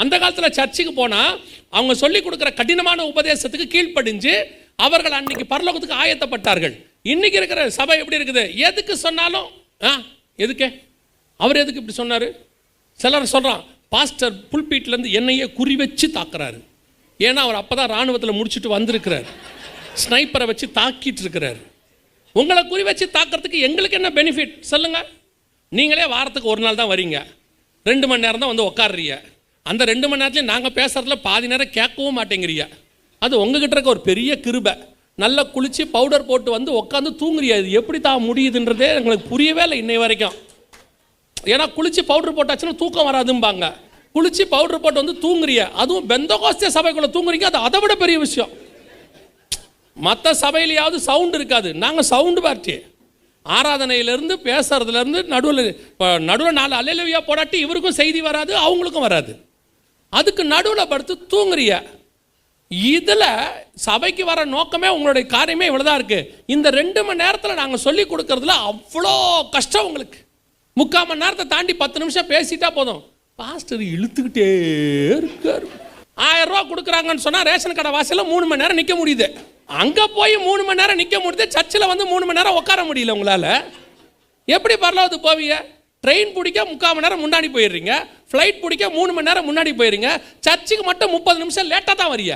அந்த காலத்தில் சர்ச்சுக்கு போனால் அவங்க சொல்லி கொடுக்குற கடினமான உபதேசத்துக்கு கீழ்ப்படிஞ்சு அவர்கள் அன்னைக்கு பரலோகத்துக்கு ஆயத்தப்பட்டார்கள். இன்னைக்கு இருக்கிற சபை எப்படி இருக்குது? எதுக்கு சொன்னாலும் எதுக்கே அவர் எதுக்கு இப்படி சொன்னார்? சிலர் சொல்கிறான், பாஸ்டர் புல்பீட்லேருந்து என்னையே குறி வச்சு தாக்குறாரு. ஏன்னா அவர் அப்போ தான் இராணுவத்தில் முடிச்சுட்டு வந்திருக்கிறார், ஸ்னைப்பரை வச்சு தாக்கிட்டு இருக்கிறார். உங்களை குறி வச்சு தாக்கிறதுக்கு எங்களுக்கு என்ன பெனிஃபிட் சொல்லுங்கள்? நீங்களே வாரத்துக்கு ஒரு நாள் தான் வரீங்க, 2 மணி நேரம் தான் வந்து உட்காடுறீங்க. அந்த 2 மணி நேரத்துலேயும் நாங்கள் பேசுகிறதுல பாதி நேரம் கேட்கவும் மாட்டேங்கிறீங்க. அது உங்ககிட்ட இருக்க ஒரு பெரிய கிருபை. நல்லா குளித்து பவுடர் போட்டு வந்து உட்காந்து தூங்குறியா? இது எப்படி தான் முடியுதுன்றதே எங்களுக்கு புரியவே இல்லை இன்னை வரைக்கும். ஏன்னா குளித்து பவுடர் போட்டாச்சுன்னா தூக்கம் வராதும்பாங்க. குளித்து பவுடர் போட்டு வந்து தூங்குறிய, அதுவும் பெந்தகோஸ்தே சபைக்குள்ளே தூங்குறீங்க, அது அதை விட பெரிய விஷயம். மற்ற சபையிலையாவது சவுண்டு இருக்காது, நாங்கள் சவுண்டு பார்ட்டி. ஆராதனையிலேருந்து பேசுறதுலேருந்து நடுவில் 4 அல்லேலூயா போடாட்டி இவருக்கும் செய்தி வராது, அவங்களுக்கும் வராது. அதுக்கு நடுவில் படுத்து தூங்குறிய. இதில் சபைக்கு வர நோக்கமே உங்களுடைய காரியமே இவ்வளோதான் இருக்குது. இந்த 2 மணி நேரத்தில் நாங்கள் சொல்லி கொடுக்கறதுல அவ்வளோ கஷ்டம் உங்களுக்கு. 3/4 மணி நேரத்தை தாண்டி 10 நிமிஷம் பேசிட்டா போதும், பாஸ்டர் இழுத்துக்கிட்டே இருக்கார். 1000 ரூபா கொடுக்குறாங்கன்னு சொன்னால் ரேஷன் கடை வாசலில் 3 மணி நேரம் நிற்க முடியுது. அங்கே போய் 3 மணி நேரம் நிற்க முடியுது, சர்ச்சில் வந்து 3 மணி நேரம் உட்கார முடியல உங்களால். எப்படி பரலோகத்துக்கு போவீங்க? ட்ரெயின் பிடிக்க 3/4 மணி நேரம் முன்னாடி போயிடுறீங்க, ஃப்ளைட் பிடிக்க 3 மணி நேரம் முன்னாடி போயிடுறீங்க, சர்ச்சுக்கு மட்டும் 30 நிமிஷம் லேட்டாக தான் வரீங்க.